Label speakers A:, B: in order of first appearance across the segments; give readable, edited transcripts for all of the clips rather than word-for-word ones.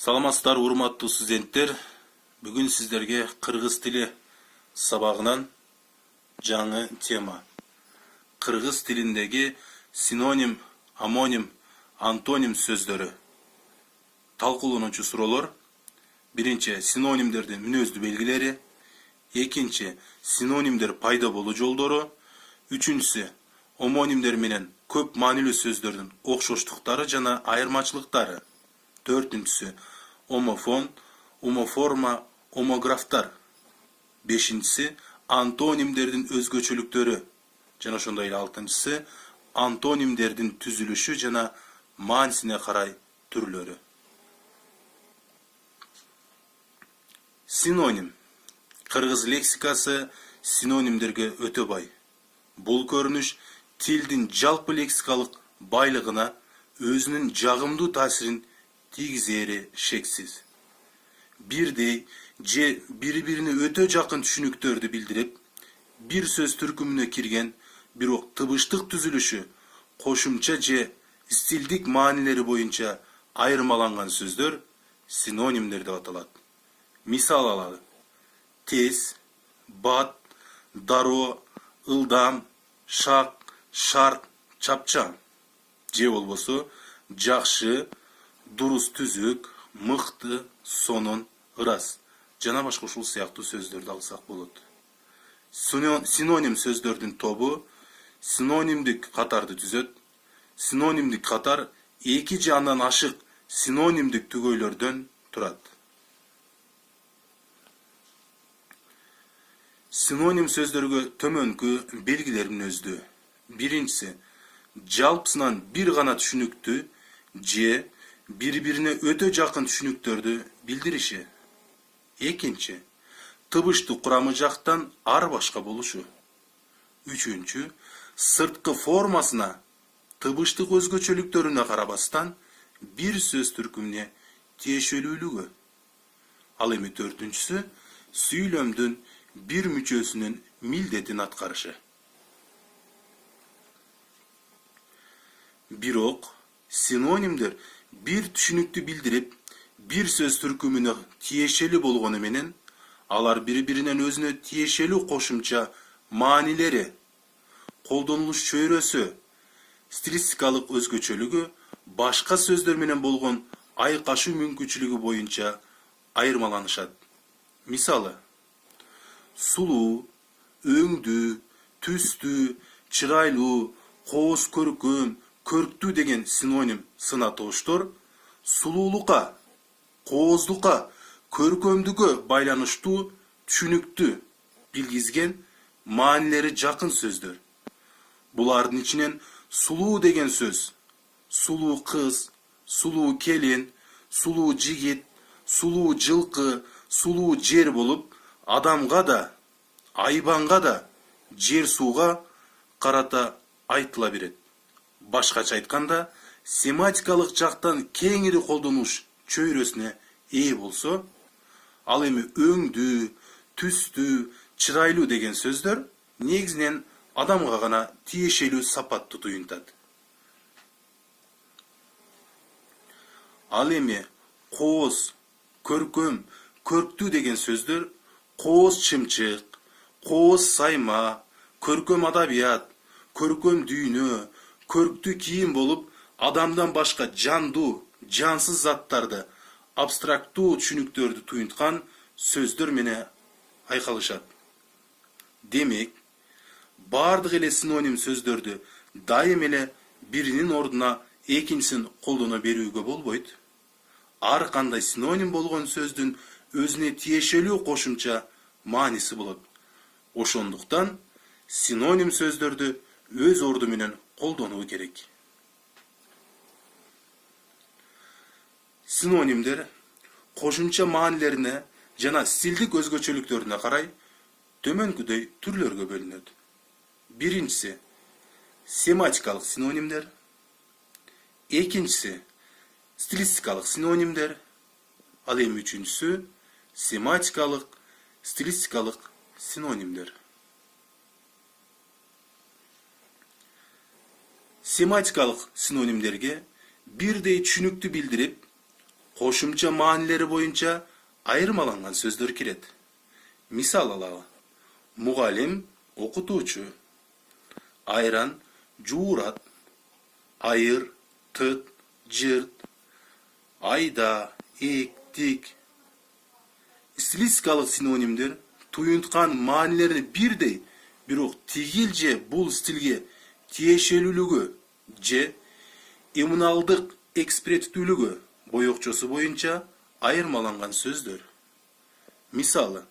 A: Саламатсыздар, урматтуу студенттер. Бүгүн сиздерге кыргыз тили сабагынан жаңы тема. Кыргыз тилиндеги синоним, амоним, антоним сөздөрү. Талкуулануучу суроолор. Биринчи, синонимдердин мүнөздүү белгилери. Экинчи, синонимдер пайда болуу жолдору. Үчүнчүсү, омонимдер менен көп маанилүү сөздөрдүн окшоштуктары жана айырмачылыктары. Төртүнчүсү, омофон, омоформа, омографтар. Бешинчиси, антонимдердин өзгөчөлүктөрү. Жана ошондой эле алтынчысы, антонимдердин түзүлүшү жана маанисине карай түрлөрү. Синоним. Кыргыз лексикасы синонимдерге өтө бай. Бул көрүнүш тилдин жалпы лексикалык байлыгына өзүнүн жагымдуу таасирин тийгизери шексиз. Бирдей же бири-бирине өтө жакын түшүнүктөрдү билдирип, бир сөз түркүмүнө кирген, бирок тыбыштык түзүлүшү, кошумча же стилдик маанилери боюнча айырмаланган сөздөр синонимдер деп аталат. Мисал алалы. Тез, бат, дароо, ылдам, шак, шарк, чапчаң. Же болбосо жакшы, дурус түзүк, мыкты, сонун, ырас. Жана башка ушул сыяктуу сөздөрдү алсак болот. Синоним сөздөрдүн тобу синонимдик катарды түзөт. Синонимдик катар эки же андан ашык синонимдик түгөйлөрдөн турат. Синоним сөздөргө төмөнкү белгилер мүнөздүү. Биринчиси, жалпысынан бир гана түшүнүктү же бири-бирине өтө жакын түшүнүктөрдү билдириши. Экинчи, тыбыштык курамы жактан ар башка болушу. Үчүнчү, сырткы формасына, тыбыштык өзгөчөлүктөрүнө карабастан бир сөз түркүмүнө тиешелүүлүгү. Ал эми төртүнчүсү, сүйлөмдүн bir müçösünün mildetini atkarışı. Birok, sinonimdir bir түшүнүктү bildirip, bir söz türkümüne tiyешели болгону менен, алар бири-биринен өзүнө тиешелүү кошумча маанилери, колдонулуш чөйрөсү, стилистикалык өзгөчөлүгү, башка сөздөр менен болгон айкашуу мүмкүнчүлүгү боюнча айырмаланышат. Мисалы, сулуу, өңдүү, түстүү, чырайлуу, кооз көркөм, көрктүү деген синоним сынатооштор сулуулукка, кооздукка, көркөмдүккө байланыштуу түшүнүктү билгизген маанилери жакын сөздөр. Булардын ичинен сулуу деген сөз сулуу кыз, сулуу келин, сулуу жигит, сулуу жылкы, сулуу жер болуп, адамга да, айбанга да, жер сууга карата айтыла берет. Башкача айтканда, семантикалык жактан кеңири колдонуш чөйрөсүнө ээ болсо, ал эми өңдүү, түстүү, чырайлуу деген сөздөр негизинен адамга гана тиешелүү сапатты туюнтат. Ал эми кооз, көркөм, көрктүү деген сөздөр кооз чымчык, кооз сайма, көркөм адабият, көркөм дүйнө, көрктүү кийим болуп, адамдан башка жандуу, жансыз заттарды, абстрактуу түшүнүктөрдү туюнткан сөздөр менен айкалышат. Демек, бардык эле синоним сөздөрдү дайым эле биринин ордуна экинчисин колдоно берүүгө болбойт. Ар кандай синоним болгон сөздүн өзүнө тиешелүү кошумча мааниси болот. Ошондуктан синоним сөздөрдү өз орду менен колдонуу керек. Синонимдер кошумча маанилерине жана стилдик өзгөчөлүктөрүнө карай төмөнкүдөй түрлөргө бөлүнөт. Биринчиси семантикалык синонимдер, экинчиси стилистикалык синонимдер, ал эми үчүнчүсү семантикалык, стилистикалык синонимдер. Семантикалык синонимдерге бирдей түшүнүктү билдирип, koşumça manileri boyunca ayırmalangan sözdür kiret. Misal alalım. Mugalim, okutucu. Ayran, cuurat. Ayır, tıt, cırt. Ayda, ik, dik. Stilistikalık sinonimdir. Tuyuntkan manilerini birday, birok tigilce bul stilge tiyešelülügü, ce, imunaldık eksprettülügü boyokçosu boyunca ayırmalangan sözdür. Misalı,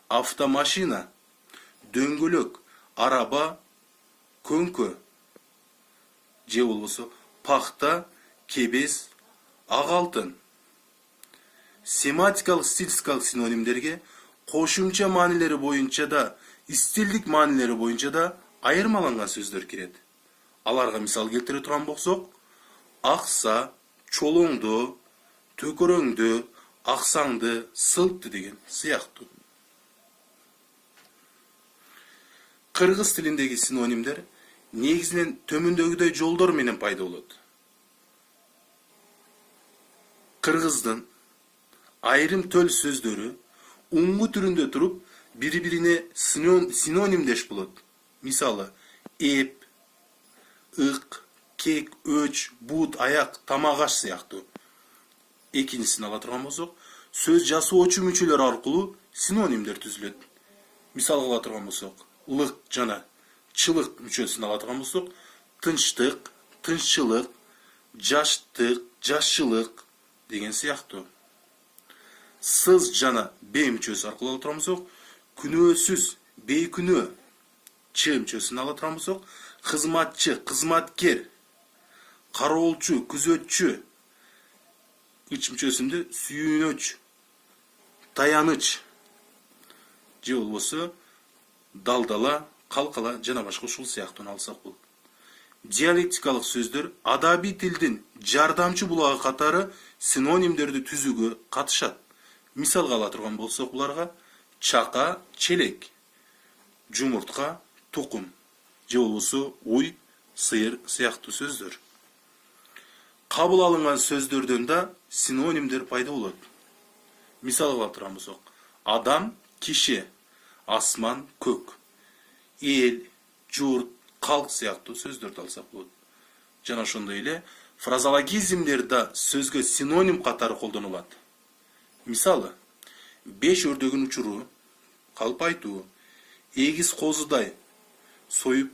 A: avtomaşina, döngülük, araba, könkü, ce olgusu, pakta, kebez, ağaltın. Sematikalık, stilistikalık sinonimlerge koşumça manileri boyunca da, istildik manileri boyunca da ayırmalangan sözdür kiret. Alarga misal keltire turan bolsok, aksa, çoloңdu, tökөрөңdü, aksaңды, сылтты деген сыяктуу. Кыргыз тилиндеги синонимдер негизинен төмөндөгүдөй жолдор менен пайда болот. Кыргыздын айрым төл сөздөрү уңгу түрүндө туруп, бири-бирине синонимдеш болот. Мисалы, эп, ык, кек, өч, бут, аяк, тамагаш сыяктуу. Экинчисин ала турган болсок, сөз жасоочу мүчөлөр аркылуу синонимдер түзүлөт. Мисал ала турган болсок, лык жана чылык мүчөсүн ала турган болсок, тынчтык, тынччылык, жаштык, жашчылык деген сыяктуу. Сыз жана бей мүчөсү аркылуу ала турган болсок, күнөөсүз, бейкүнөө, ч мүчөсүн ала турган болсок, кызматчы, кызматкер, кароолчу, күзөтчү, үч мүчөсүндө сүйүнөч, таяныч, же болбосо далдала, калкала жана башка ушул сыяктууну алсак болот. Диалектикалык сөздөр адабий тилдин жардамчы булагы катары синонимдерди түзүүгө катышат. Мисалга ала турган болсок буларга чака, челек, жумуртка, тукум, же болбосо уй, сыйыр сыяктуу сөздөр. Кабыл алынган сөздөрдөн да синонимдер пайда болот. Мисал ала турган болсок, адам, киши, асман, көк, эл, журт, калк сыяктуу сөздөрдү алсак болот. Жана ошондой эле фразологизмдер да сөзгө синоним катары колдонулат. Мисалы, беш өрдөгүн учуруу, калп айтуу, эгиз козудай, союп,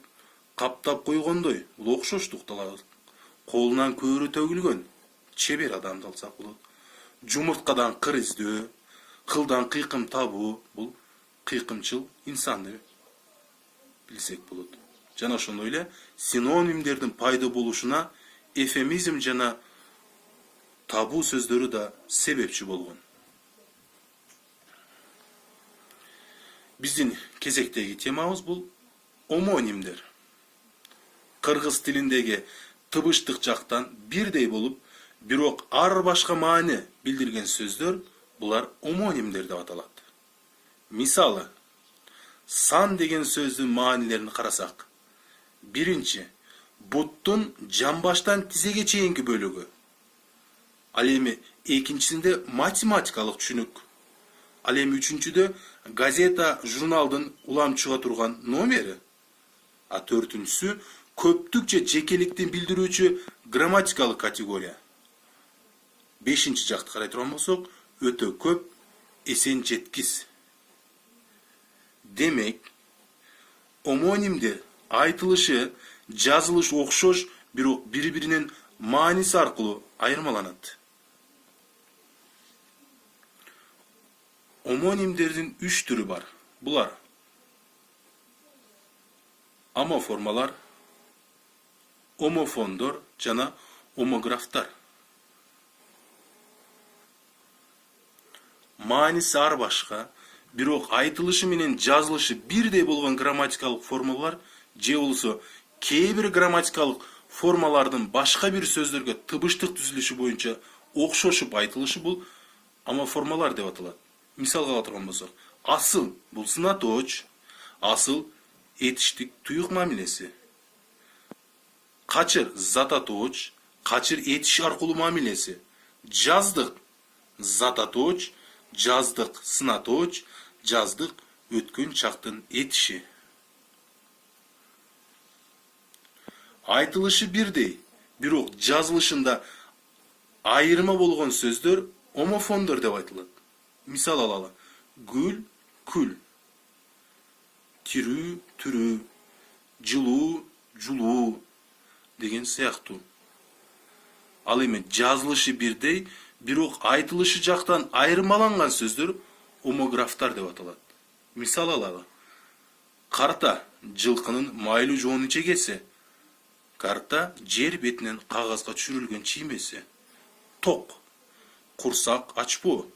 A: каптап койгондой, окшоштукталат. Колунан көөрү төгүлгөн, чебер адамды алсак болот. Жумурткадан кыр издөө, кылдан кыйкым табуу, бул кыйкымчыл инсанды билсек болот. Жана ошондой эле синонимдердин пайда болушуна эфемизм жана табуу сөздөрү да себепчи болгон. Биздин кезектеги темабыз бул омонимдер. Кыргыз тилиндеги тыбыштык жактан бирдей болуп, бирок ар башка маани билдирген сөздөр булар омонимдер деп аталат. Мисалы, сан деген сөздүн маанилерин карасак, биринчи, буттун жамбаштан тизеге чейинки бөлүгү. Ал эми экинчисинде математикалык түшүнүк. Ал эми үчүнчүдө газета, журналдын улам чыга турган номери. А төртүнчүсү көптүкчө жекеликтин билдирүүчү грамматикалык категория. Бешинчи жакты карай турган болсок, өтө көп, эсен жеткис. Демек, омонимдер айтылышы, жазылыш окшош, бирок бири-биринин мааниси аркылуу айырмаланат. Омонимдердин 3 түрү бар. Булар амоформалар, омофондор жана омографтар. Мааниси ар башка, бирок айтылышы менен жазылышы бирдей болгон грамматикалык формалар же болсо кээ бир грамматикалык формалардын башка бир сөздөргө тыбыштык түзүлүшү боюнча окшошуп айтылышы бул амоформалар деп аталат. Мисалга ала турган болсок, асыл бул сынаточ, асыл этиштик туюк мамилеси. Качыр зататоч, качыр этиш аркылуу мамилеси. Жаздык зататоч, жаздык сынаточ, жаздык өткөн чактын этиши. Айтылышы бирдей, бирок жазылышында айырма болгон сөздөр омофондор деп айтылат. Мисал алалы. Гүл, күл. Тирүү, түрүү. Жылуу, жулуу деген сыяктуу. Ал эми жазылышы бирдей, бирок айтылышы жактан айырмаланган сөздөр омографтар деп аталат. Мисал алалы. Карта жылкынын майлуу жоонун чегеси. Карта жер бетинен кагазга түшүрүлгөн чиймеси. Ток курсак ачпоо.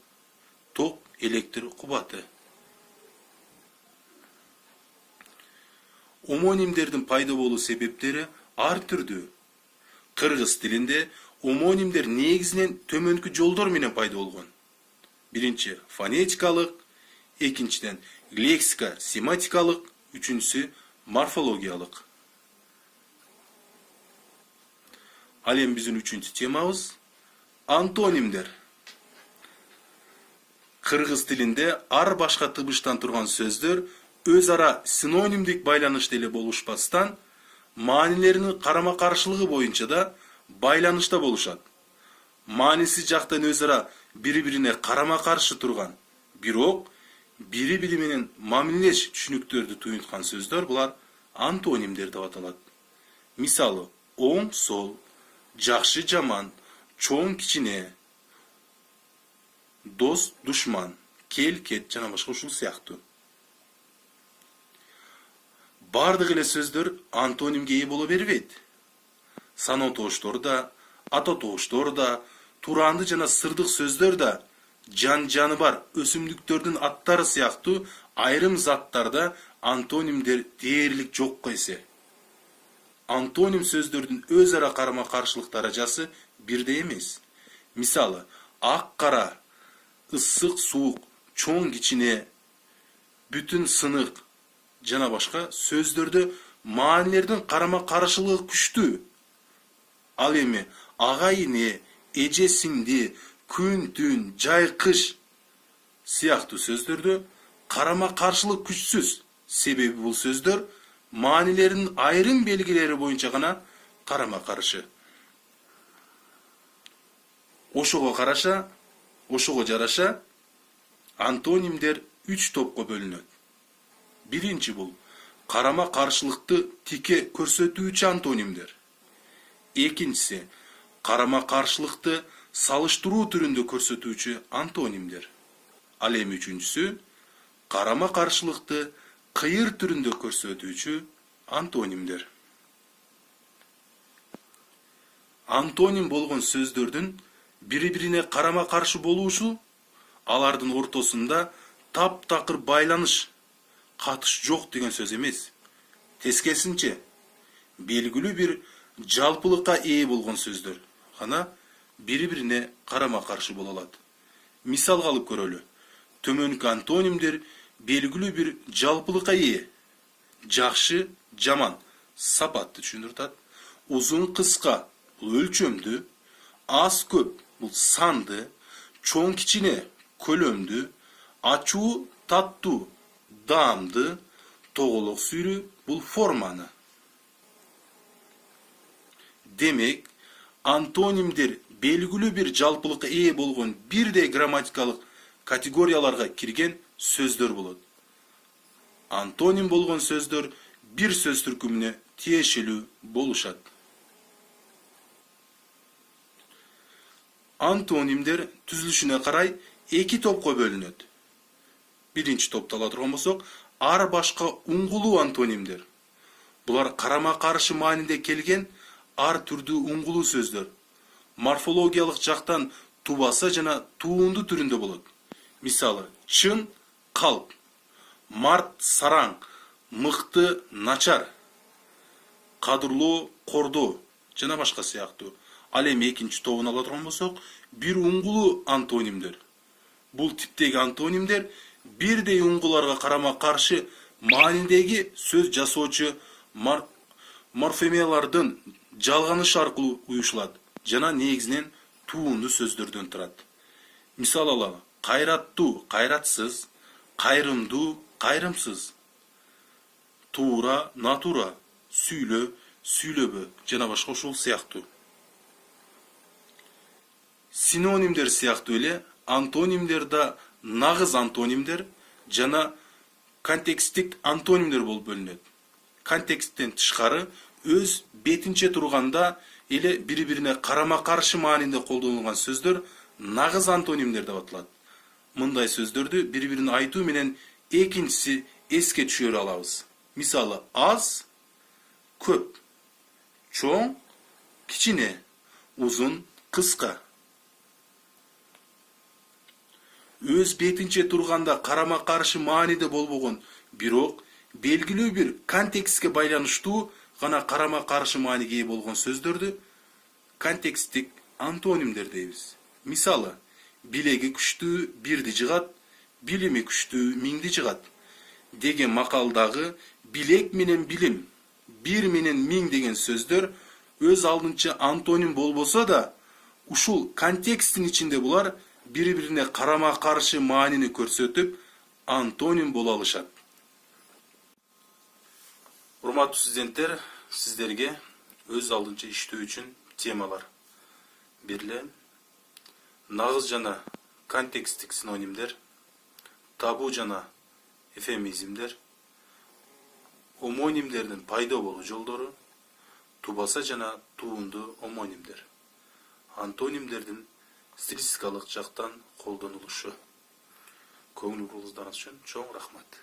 A: Ток электр кубаты. Омонимдердин пайда болуу себептери ар түрдүү. Кыргыз тилинде омонимдер негизинен төмөнкү жолдор менен пайда болгон. Биринчи фонетикалык, экинчиден лексика семантикалык, үчүнчүсү морфологиялык. Ал эми биздин үчүнчү темабыз антонимдер. Кыргыз тилинде ар башка тыбыштан турган сөздөр өз ара синонимдик байланышта эле болушпастан, маанилеринин карама-каршылыгы боюнча да байланышта болушат. Мааниси жактан өз ара бири-бирине карама-каршы турган, бирок бири-бири менен мамилелеш түшүнүктөрдү туюнткан сөздөр булар антонимдер деп аталат. Мисалы, оң, сол, жакшы, жаман, чоң, кичине, дос, душман, кел, кет жана башка ушул сыяктуу. Бардык эле сөздөр антонимге ээ боло бербейт. Саноо тооштор да, ата тооштор да, туранды жана сырдык сөздөр да, жан-жаны бар өсүмдүктөрдүн аттары сыяктуу айрым заттарда антонимдер дээрлик жокко эсе. Антоним сөздөрдүн өз ара карама-каршылык даражасы бирдей эмес. Мисалы, ак-кара, ысык, суук, чоң, кичине, бүтүн, сынык жана башка сөздөрдө маанилердин карама-каршылыгы күчтүү. Ал эми ага-ине, эже-сиңди, күн-түн, жай-кыш сыяктуу сөздөрдө карама-каршылык күчсүз. Себеби бул сөздөр маанилеринин айрым белгилери боюнча гана карама-каршы. Ошого жараша антонимдер 3 топко бөлүнөт. Биринчи бул карама-каршылыкты тике көрсөтүүчү антонимдер. Экинчиси карама-каршылыкты салыштыруу түрүндө көрсөтүүчү антонимдер. Ал эми үчүнчүсү карама-каршылыкты кыйыр түрүндө көрсөтүүчү антонимдер. Антоним болгон сөздөрдүн бири-бирине карама-каршы болушу алардын ортосунда таптакыр байланыш, катыш жок деген сөз эмес. Тескерисинче, белгилүү бир жалпылыкка ээ болгон сөздөр гана бири-бирине карама-каршы боло алат. Мисалга алып көрөлү. Төмөнкү антонимдер белгилүү бир жалпылыкка ээ. Жакшы, жаман, сапатты түшүндүрүп. Узун, кыска бул өлчөмдү, аз, көп бул санды, чоң, кичине көлөмдү, ачуу, таттуу даамды, тоголок сүйрүү бул форманы. Демек, антонимдер белгилүү бир жалпылыкка ээ болгон бирдей грамматикалык категорияларга кирген сөздөр болот. Антоним болгон сөздөр бир сөз түркүмүнө тиешелүү болушат. Антонимдер түзүлүшүнө карай 2 топко бөлүнөт. Биринчи топто ала турган болсок, ар башка уңгулуу антонимдер. Булар карама-каршы мааниде келген ар түрдүү уңгулуу сөздөр. Морфологиялык жактан тубаса жана туунду түрүндө болот. Мисалы, чын, калп, март, сараң, мыкты, начар, кадырлоо, кордоо жана башка сыяктуу. Ал эми экинчи тобун ала турган болсок, бир уңгулуу антонимдер. Бул типтеги антонимдер бирдей уңгуларга карама-каршы маанидеги сөз жасоочу морфемиялардын жалганышы аркылуу уюшулат жана негизинен туунду сөздөрдөн турат. Мисал алалы. Кайраттуу, кайратсыз, кайрымдуу, кайрымсыз. Туура, натура, сүйлө, сүйлөбө жана башка ушул сыяктуу. Синонимдер сыяктуу эле антонимдер да нагыз антонимдер жана контекстик антонимдер болуп бөлүнөт. Контексттен тышкары өз бетинче турганда эле бири-бирине карама-каршы маанинде колдонулган сөздөр нагыз антонимдер деп аталат. Мындай сөздөрдү бири-бирин айтуу менен экинчиси эске түшөрү алабыз. Мисалы аз, көп, чоң, кичине, узун, кыска. Өз бетинче турганда карама-каршы мааниде болбогон, бирок белгилүү бир контекстке байланыштуу гана карама-каршы мааниге ээ болгон сөздөрдү контексттик антонимдер дейбиз. Мисалы, билеги күчтүү бирди жыгат, билими күчтүү миңди жыгат деген макалдагы билек менен билим, бир менен миң деген сөздөр өз алдынча антоним болбосо да, ушул контексттин ичинде булар бири-бирине карама-каршы маанини көрсөтүп, антоним боло алышат. Урматтуу студенттер, сиздерге өз алдынча иштөө үчүн темалар берилем. Нагыз жана контекстик синонимдер, табуу жана эфемизмдер, омонимдердин пайда болуу жолдору, тубаса жана туунду омонимдер, антонимдердин стилистикалык жактан колдонулушу. Көңүл бурулуңуздарыңыз үчүн чоң рахмат.